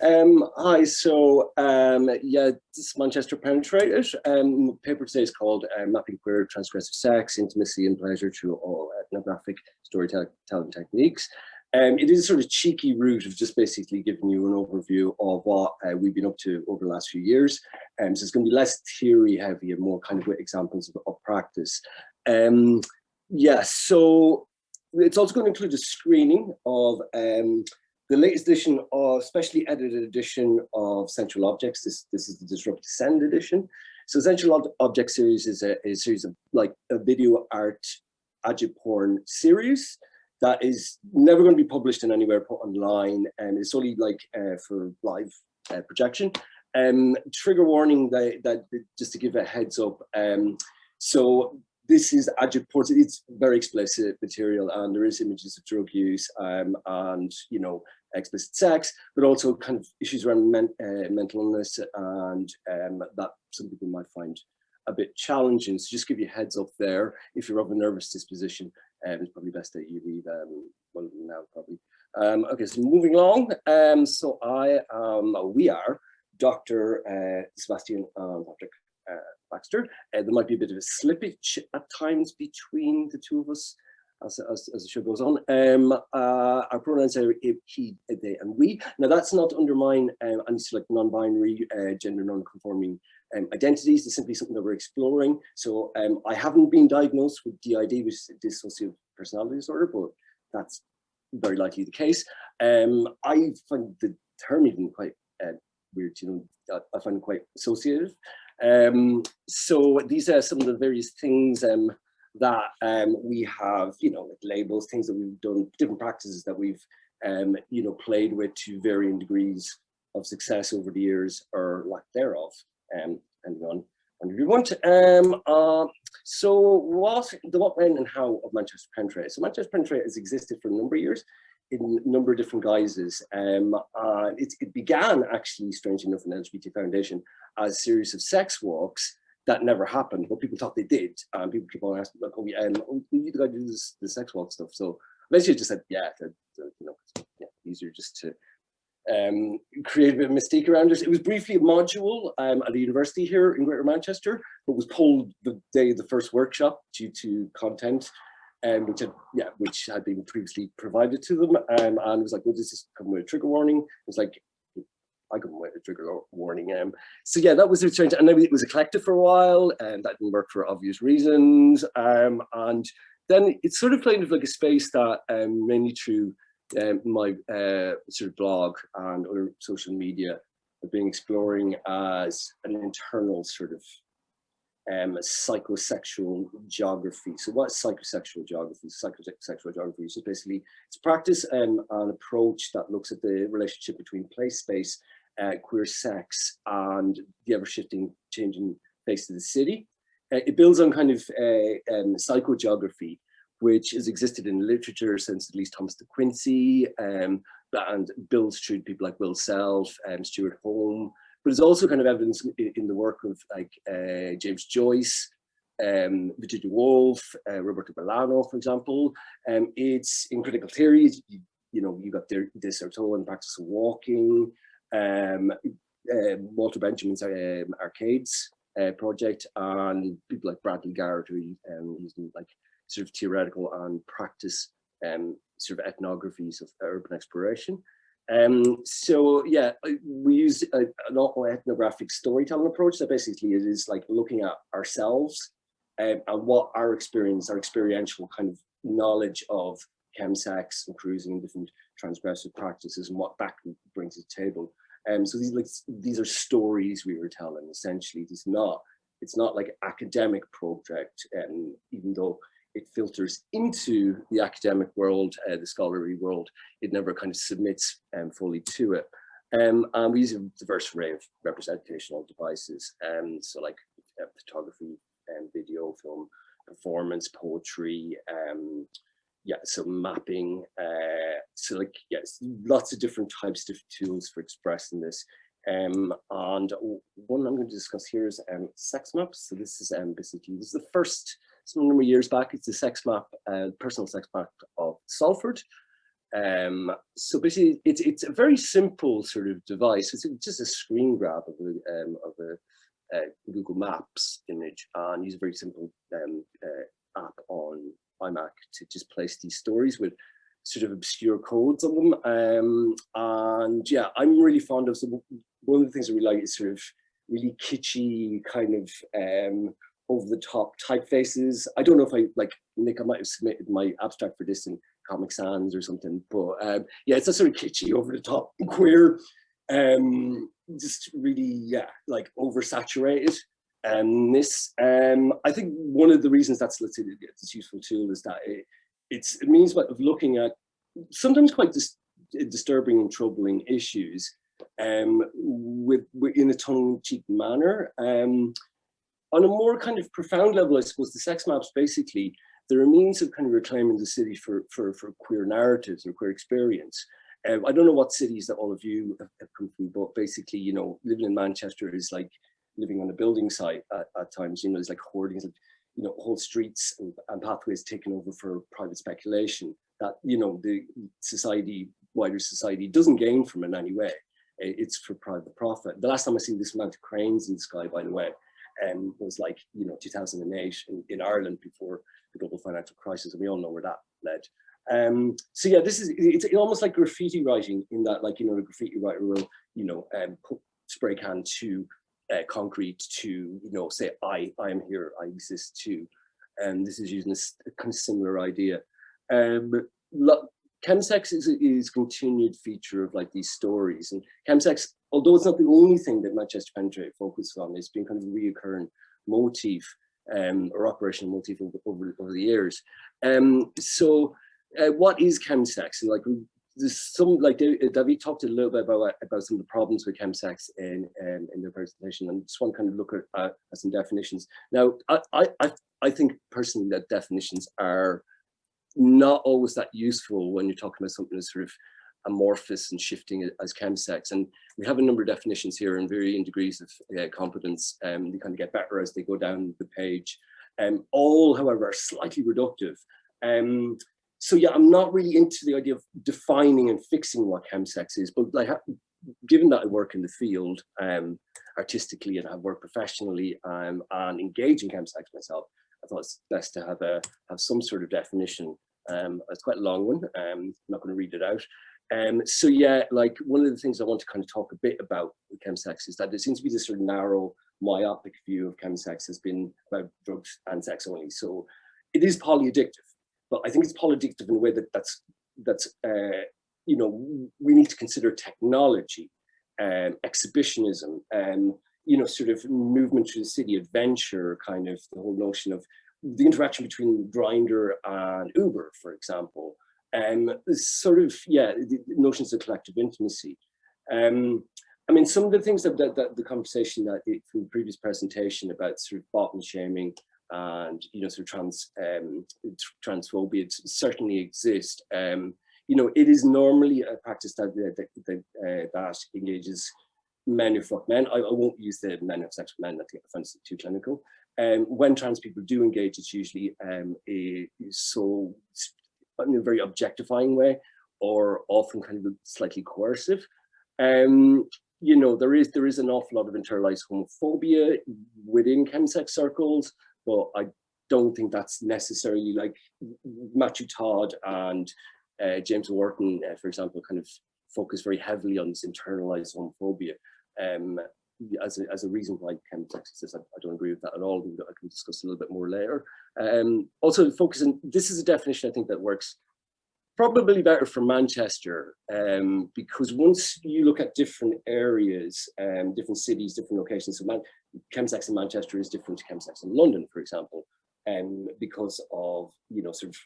Hi, yeah, this is Manchester Penetrated. Paper today is called Mapping Queer Transgressive Sex, Intimacy and Pleasure Through All Ethnographic Storytelling Techniques. It is a sort of cheeky route of just basically giving you an overview of what we've been up to over the last few years. So it's going to be less theory heavy and more kind of with examples of practice. Yeah, so it's also going to include a screening of the latest edition of, specially edited edition of Sensual Objects. This is the Disrupt Descend edition. So Sensual Object series is a series of like a video art agit-porn series that is never going to be published in anywhere, put online, and it's only like for live projection. Trigger warning that just to give a heads up. So this is agit-porn. It's very explicit material, and there is images of drug use and explicit sex, but also kind of issues around mental illness and that some people might find a bit challenging. So just give you a heads up there. If you're of a nervous disposition, it's probably best that you leave one of them now, probably. Okay, so moving along. So we are Dr. Sebastian and Patrick Baxter. There might be a bit of a slippage at times between the two of us as the show goes on. Our pronouns are he, they, and we. Now that's not to undermine any sort of non-binary, gender non-conforming identities. It's simply something that we're exploring. So I haven't been diagnosed with DID, which is dissociative personality disorder, but that's very likely the case. I find the term even quite weird, I find it quite associative. So these are some of the various things that we have, like labels, things that we've done, different practices that we've, played with to varying degrees of success over the years or lack thereof, and on you want. So what, when, and how of Manchester Penetrate? So Manchester Penetrate has existed for a number of years in a number of different guises. It began actually, strangely enough, in the LGBT Foundation as a series of sex walks that never happened, but people thought they did. And people keep on asking, like, you the guy who does the sex walk stuff. So eventually I just said, yeah, easier just to create a bit of mystique around it. It was briefly a module at a university here in Greater Manchester, but was pulled the day of the first workshop due to content, which had been previously provided to them. And it was like, well, does this come with a trigger warning? It's like, I couldn't wait a trigger warning. So yeah, that was a change. And then it was a collective for a while, and that didn't work for obvious reasons. And then it's sort of kind of like a space that mainly through my sort of blog and other social media have been exploring as an internal sort of psychosexual geography. So what's psychosexual geography? Psychosexual geography is just basically, it's practice and an approach that looks at the relationship between place, space, queer sex, and the ever-shifting, changing face of the city. It builds on kind of psychogeography, which has existed in literature since at least Thomas de Quincey, and builds through people like Will Self and Stuart Home. But there's also kind of evidence in the work of like James Joyce, Virginia Woolf, Roberto Bellano, for example. It's in critical theory. You got Desartot and Practice of Walking, Walter Benjamin's Arcades project, and people like Bradley Garrett, who using like sort of theoretical and practice sort of ethnographies of urban exploration. So yeah, we use an ethnographic storytelling approach. So basically it is like looking at ourselves and what our experience, our experiential kind of knowledge of Chem Sex and cruising and different transgressive practices and what that brings to the table. So these are stories we were telling essentially. It's not like an academic project, even though it filters into the academic world, the scholarly world, it never kind of submits fully to it. And we use a diverse array of representational devices. So like photography, video, film, performance, poetry, so mapping. So like, yes, lots of different types of tools for expressing this. And one I'm going to discuss here is sex maps. So this is basically, this is the first, some number of years back, it's a sex map, personal sex map of Salford. So basically, it's a very simple sort of device. It's just a screen grab of a Google Maps image, and use a very simple app on iMac to just place these stories with sort of obscure codes on them. And yeah, I'm really fond of some. One of the things I really like is sort of really kitschy kind of over the top typefaces. I don't know if I like Nick. I might have submitted my abstract for this in Comic Sans or something, but yeah, it's a sort of kitschy, over the top, queer, just really like oversaturated. I think one of the reasons that's, let's say, it's a useful tool is that it means of looking at sometimes quite disturbing and troubling issues in a tongue-in-cheek manner. On a more kind of profound level, I suppose the sex maps basically, they're a means of kind of reclaiming the city for queer narratives or queer experience. I don't know what cities that all of you have come from, but basically, you know, living in Manchester is like living on a building site at times. You know, there's like hoardings of, you know, whole streets and pathways taken over for private speculation that, you know, the wider society doesn't gain from in any way. It's for private profit. The last time I seen this amount of cranes in the sky, by the way, was like, you know, 2008 in Ireland before the global financial crisis, and we all know where that led. So yeah, it's almost like graffiti writing, in that, like, you know, a graffiti writer will, you know, put spray can to concrete to, you know, say, I am here, I exist too. And this is using a kind of similar idea. Chem Sex is a continued feature of like these stories, and Chem Sex, although it's not the only thing that Manchester Penetrate focuses on, it's been kind of a reoccurring motif or operational motif over the years. So what is Chem Sex? And like, there's some, like David talked a little bit about some of the problems with Chem Sex in their presentation, and just want to kind of look at some definitions. Now, I think personally that definitions are not always that useful when you're talking about something that's sort of amorphous and shifting as Chem Sex. And we have a number of definitions here in varying degrees of competence. They kind of get better as they go down the page. All, however, are slightly reductive. So yeah, I'm not really into the idea of defining and fixing what Chem Sex is, but like, given that I work in the field artistically, and I've worked professionally and engage in Chem Sex myself, I thought it's best to have some sort of definition. It's quite a long one. I'm not going to read it out. So yeah, like, one of the things I want to kind of talk a bit about with Chem Sex is that there seems to be this sort of narrow, myopic view of Chem Sex has been about drugs and sex only. So it is polyaddictive, but I think it's polyaddictive in a way that's you know, we need to consider technology, exhibitionism, you know, sort of movement through the city, adventure, kind of the whole notion of the interaction between Grindr and Uber, for example. Sort of, yeah, the notions of collective intimacy. I mean, some of the things that the conversation that from the previous presentation about sort of bottom shaming and, you know, sort of transphobia certainly exist. You know, it is normally a practice that engages men who fuck men. I won't use the men who have sex with men, I think I find it too clinical. When trans people do engage, it's usually so in a very objectifying way, or often kind of slightly coercive. You know, there is an awful lot of internalized homophobia within Chem Sex circles, but I don't think that's necessarily, like, Matthew Todd and James Wharton, for example, kind of focus very heavily on this internalized homophobia as a reason why Chem Sex exists. I don't agree with that at all. I can discuss a little bit more later. Also focusing, this is a definition I think that works probably better for Manchester, because once you look at different areas, different cities, different locations, so Chem Sex in Manchester is different to Chem Sex in London, for example, because of, you know, sort of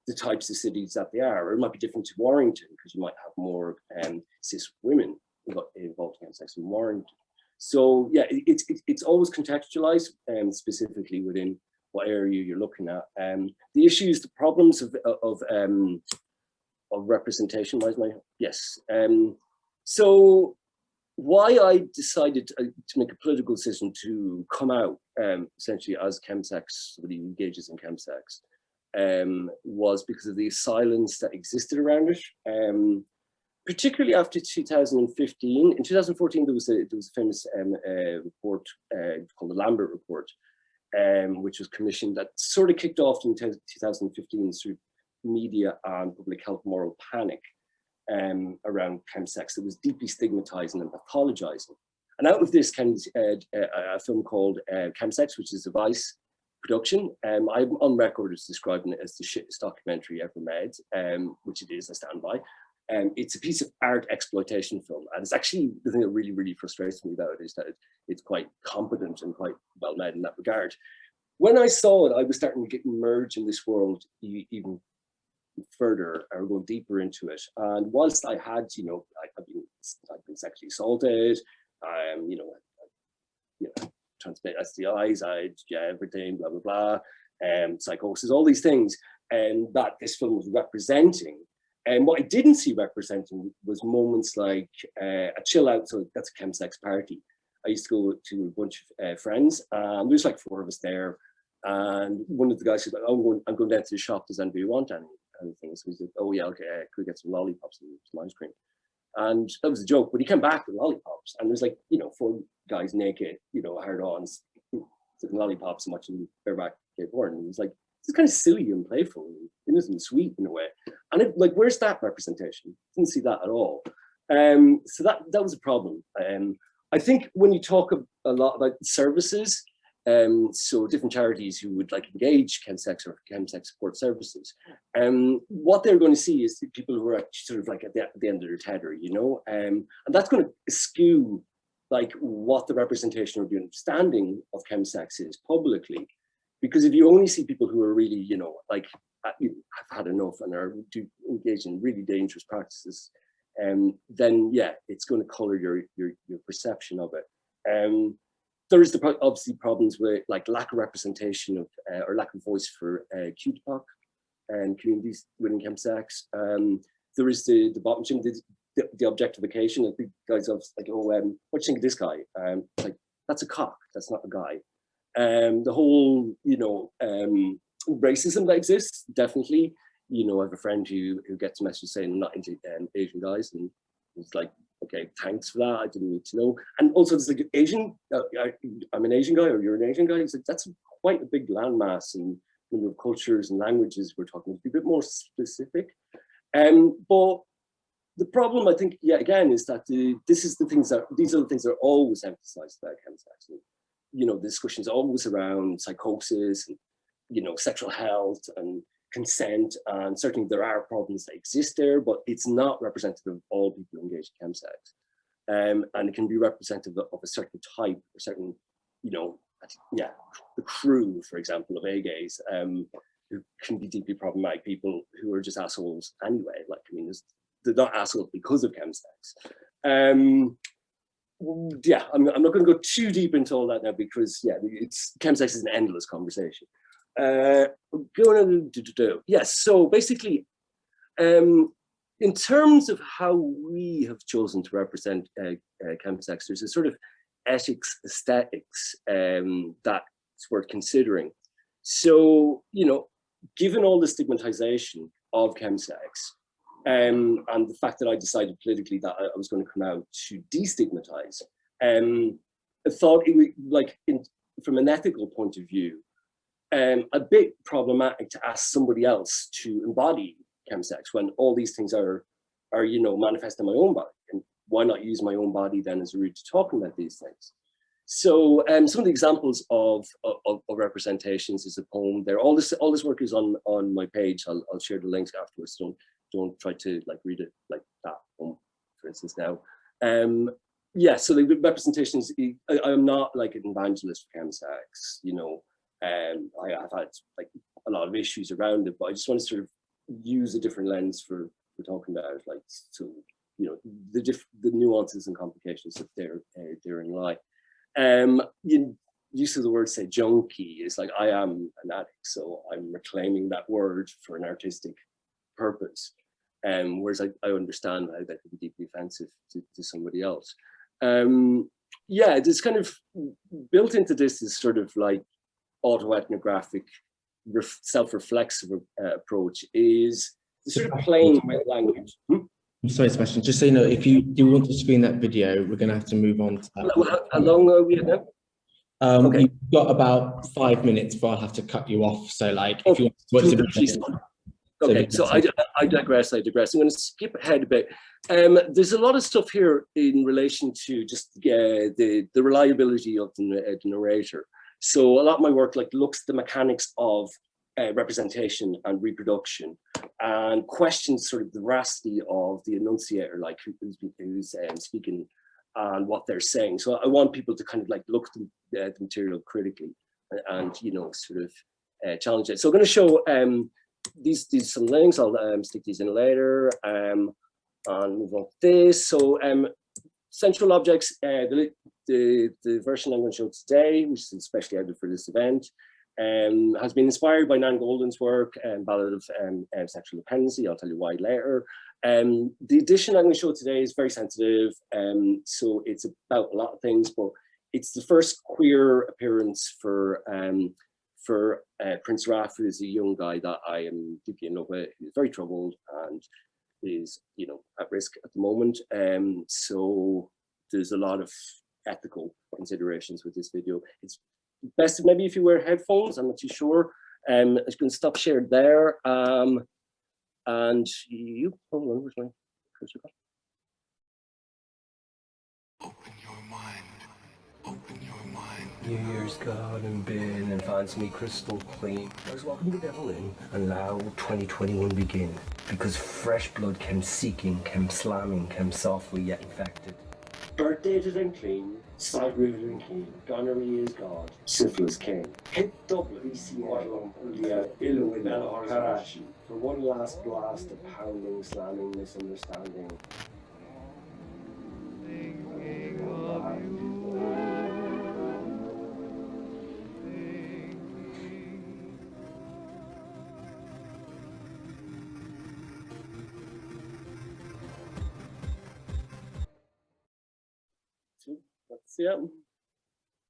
the types of cities that they are. Or it might be different to Warrington, because you might have more cis women involved in Chem Sex in Warrington. So yeah, it's always contextualized, specifically within what area you're looking at. The issues, the problems of representation. Where's my, yes. So why I decided to make a political decision to come out essentially as Chem Sex, somebody who engages in Chem Sex, was because of the silence that existed around it. Particularly after 2015. In 2014, there was a famous report called the Lambert Report, which was commissioned, that sort of kicked off in 2015 through media and public health moral panic around chem sex that was deeply stigmatizing and pathologizing. And out of this came a film called Chem Sex, which is a Vice production. I'm on record as describing it as the shittest documentary ever made, which it is, I stand by. It's a piece of art exploitation film, and it's actually the thing that really, really frustrates me about it is that it's quite competent and quite well made in that regard. When I saw it, I was starting to get immersed in this world even further, or go deeper into it. And whilst I had, I've been sexually assaulted, transmitted STIs, everything, blah blah blah, psychosis, all these things, and that this film was representing. And what I didn't see representing was moments like a chill out, so that's a chem sex party. I used to go to a bunch of friends, and there's like 4 of us there. And one of the guys said, oh, I'm going down to the shop, does anybody want anything? So we said, oh yeah, okay, could we get some lollipops and some ice cream? And that was a joke, but he came back with lollipops. And there's like, 4 guys naked, hard ons, taking lollipops and watching bareback agit-porn. And he was like, it's kind of silly and playful and innocent and sweet in a way. And it, like, where's that representation? Didn't see that at all. So that was a problem. I think when you talk a lot about services, so different charities who would like engage chem sex or chem sex support services, what they're going to see is the people who are actually sort of like at the end of their tether, and that's going to skew like what the representation or the understanding of chem sex is publicly. Because if you only see people who are really, like, have had enough and are engaged in really dangerous practices, then yeah, it's going to color your perception of it. There is obviously problems with like lack of representation of or lack of voice for QTPOC and communities within chem sex. There is the bottom gym, the objectification of the guys of like, oh, what do you think of this guy? Like, that's a cock, that's not a guy. The whole, racism that exists, definitely. I have a friend who gets messages saying I'm not into Asian guys, and it's like, okay, thanks for that. I didn't need to know. And also, it's like Asian. I'm an Asian guy, or you're an Asian guy. It's like, that's quite a big landmass and number of cultures and languages we're talking. To be a bit more specific. But the problem, I think, again, is that these are the things that are always emphasized about chem sex. The discussions always around psychosis and, sexual health and consent, and certainly there are problems that exist there, but it's not representative of all people engaged in chem sex. And it can be representative of a certain type, or certain, the crew, for example, of A-gays, who can be deeply problematic people who are just assholes anyway. Like, they're not assholes because of chem sex. I'm not going to go too deep into all that now, because chem sex is an endless conversation. So basically, in terms of how we have chosen to represent chem sex, there's a sort of ethics, aesthetics that's worth considering. So, given all the stigmatization of chem sex, and the fact that I decided politically that I was going to come out to destigmatize, I thought it would, from an ethical point of view, a bit problematic to ask somebody else to embody chem sex when all these things are manifest in my own body. And why not use my own body then as a route to talking about these things? So some of the examples of representations is a poem there. All this work is on my page. I'll share the links afterwards. Don't try to read it like that poem, for instance, now. So the representations, I'm not like an evangelist for chem sex, I have had like a lot of issues around it, but I just want to sort of use a different lens for talking about it, like, so the nuances and complications that therein lie. Use of the word, say, junkie is like, I am an addict, so I'm reclaiming that word for an artistic purpose. Whereas I understand how that could be deeply offensive to somebody else. It's kind of built into this is sort of like autoethnographic, self-reflexive approach is the sort of plain language. I'm sorry, Sebastian, just so you know, if you do want to screen that video, we're going to have to move on to that. How long are we at now? Okay. You've got about 5 minutes before I'll have to cut you off. So like, if you want to watch the video. Okay, so I digress. I'm going to skip ahead a bit. There's a lot of stuff here in relation to just the reliability of the narrator. So a lot of my work looks at the mechanics of representation and reproduction, and questions sort of the veracity of the enunciator, like who's speaking and what they're saying. So I want people to kind of look at the material critically and sort of challenge it. So I'm going to show these some links. I'll stick these in later and move on to this. So central objects, the version I'm going to show today, which is especially added for this event, has been inspired by Nan Goldin's work, Ballad of Sexual Dependency. I'll tell you why later. The edition I'm going to show today is very sensitive, so it's about a lot of things, but it's the first queer appearance for Prince Raf, who is a young guy that I am deeply in love with. He's very troubled and is, at risk at the moment. So there's a lot of ethical considerations with this video. It's best maybe if you wear headphones. I'm not too sure. I'm just going to stop share there. And you, hold on, where's my cursor? Open your mind. Open your mind. New Year's gone and been and finds me crystal clean. Let's welcome the devil in and allow 2021 begin. Because fresh blood came seeking, came slamming, came softly yet infected. Birth dated and clean, side rooted and keen. Gonorrhea is God, syphilis king. Hit WBC Ilu in Harashi. For one last blast of pounding, slamming, misunderstanding. That's it.